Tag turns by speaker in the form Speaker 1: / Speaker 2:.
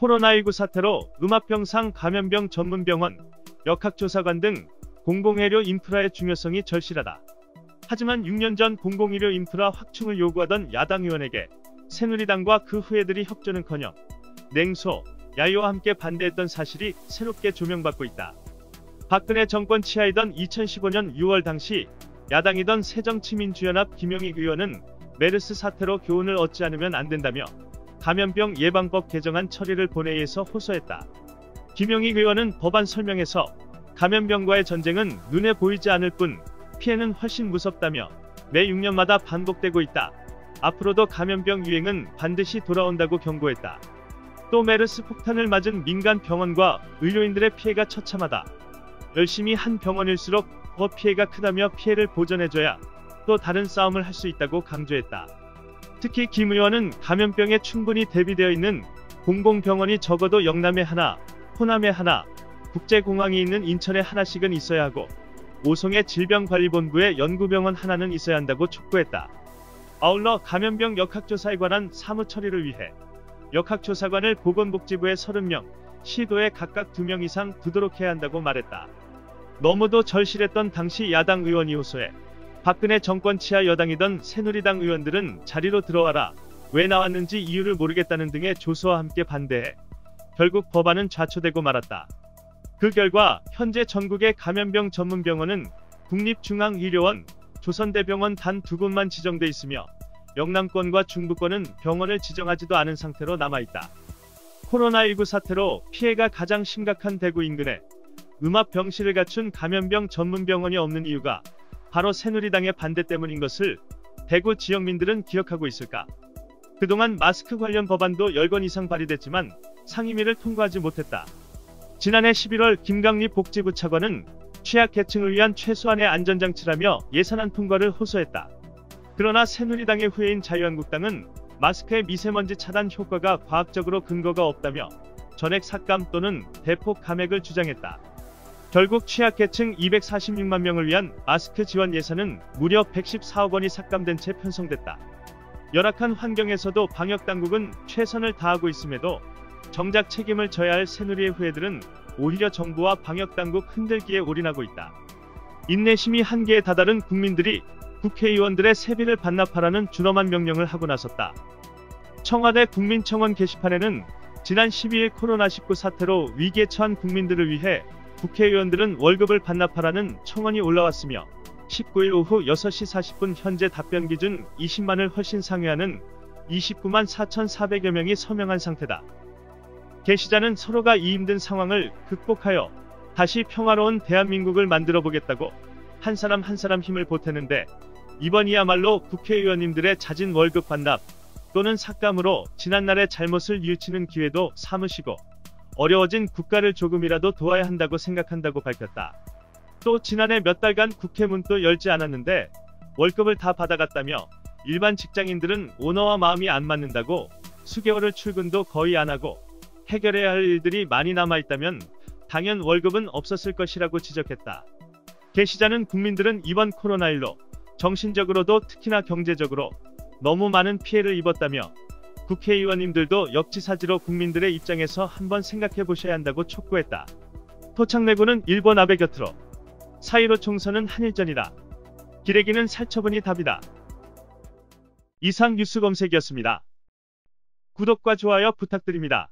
Speaker 1: 코로나19 사태로 음압병상 감염병 전문병원, 역학조사관 등 공공의료 인프라의 중요성이 절실하다. 하지만 6년 전 공공의료 인프라 확충을 요구하던 야당 의원에게 새누리당과 그 후예들이 협조는커녕 냉소, 야유와 함께 반대했던 사실이 새롭게 조명받고 있다. 박근혜 정권 치하이던 2015년 6월 당시 야당이던 새정치민주연합 김영익 의원은 메르스 사태로 교훈을 얻지 않으면 안 된다며 감염병 예방법 개정안 처리를 본회의에서 호소했다. 김영익 의원은 법안 설명에서 감염병과의 전쟁은 눈에 보이지 않을 뿐 피해는 훨씬 무섭다며 매 6년마다 반복되고 있다. 앞으로도 감염병 유행은 반드시 돌아온다고 경고했다. 또 메르스 폭탄을 맞은 민간 병원과 의료인들의 피해가 처참하다. 열심히 한 병원일수록 더 피해가 크다며 피해를 보전해줘야 또 다른 싸움을 할 수 있다고 강조했다. 특히 김 의원은 감염병에 충분히 대비되어 있는 공공병원이 적어도 영남에 하나, 호남에 하나, 국제공항이 있는 인천에 하나씩은 있어야 하고 오송의 질병관리본부에 연구병원 하나는 있어야 한다고 촉구했다. 아울러 감염병 역학조사에 관한 사무 처리를 위해 역학조사관을 보건복지부에 30명, 시도에 각각 2명 이상 두도록 해야 한다고 말했다. 너무도 절실했던 당시 야당 의원이 호소해 박근혜 정권 치하 여당이던 새누리당 의원들은 자리로 들어와라, 왜 나왔는지 이유를 모르겠다는 등의 조소와 함께 반대해 결국 법안은 좌초되고 말았다. 그 결과 현재 전국의 감염병 전문병원은 국립중앙의료원, 조선대병원 단 2곳만 지정돼 있으며 영남권과 중부권은 병원을 지정하지도 않은 상태로 남아있다. 코로나19 사태로 피해가 가장 심각한 대구 인근에 음압병실을 갖춘 감염병 전문병원이 없는 이유가 바로 새누리당의 반대 때문인 것을 대구 지역민들은 기억하고 있을까? 그동안 마스크 관련 법안도 10건 이상 발의됐지만 상임위를 통과하지 못했다. 지난해 11월 김강립 복지부 차관은 취약계층을 위한 최소한의 안전장치라며 예산안 통과를 호소했다. 그러나 새누리당의 후예인 자유한국당은 마스크의 미세먼지 차단 효과가 과학적으로 근거가 없다며 전액 삭감 또는 대폭 감액을 주장했다. 결국 취약계층 246만 명을 위한 마스크 지원 예산은 무려 114억 원이 삭감된 채 편성됐다. 열악한 환경에서도 방역당국은 최선을 다하고 있음에도 정작 책임을 져야 할 새누리의 후예들은 오히려 정부와 방역당국 흔들기에 올인하고 있다. 인내심이 한계에 다다른 국민들이 국회의원들의 세비를 반납하라는 준엄한 명령을 하고 나섰다. 청와대 국민청원 게시판에는 지난 12일 코로나19 사태로 위기에 처한 국민들을 위해 국회의원들은 월급을 반납하라는 청원이 올라왔으며 19일 오후 6시 40분 현재 답변 기준 20만을 훨씬 상회하는 29만 4,400여 명이 서명한 상태다. 게시자는 서로가 이 힘든 상황을 극복하여 다시 평화로운 대한민국을 만들어 보겠다고 한 사람 한 사람 힘을 보태는데 이번이야말로 국회의원님들의 잦은 월급 반납 또는 삭감으로 지난날의 잘못을 뉘우치는 기회도 삼으시고 어려워진 국가를 조금이라도 도와야 한다고 생각한다고 밝혔다. 또 지난해 몇 달간 국회 문도 열지 않았는데 월급을 다 받아갔다며 일반 직장인들은 오너와 마음이 안 맞는다고 수개월을 출근도 거의 안 하고 해결해야 할 일들이 많이 남아있다면 당연 월급은 없었을 것이라고 지적했다. 게시자는 국민들은 이번 코로나19로 정신적으로도 특히나 경제적으로 너무 많은 피해를 입었다며 국회의원님들도 역지사지로 국민들의 입장에서 한번 생각해 보셔야 한다고 촉구했다. 토착내고는 일본 아베 곁으로 4.15 총선은 한일전이다. 기레기는 살처분이 답이다. 이상 뉴스 검색이었습니다. 구독과 좋아요 부탁드립니다.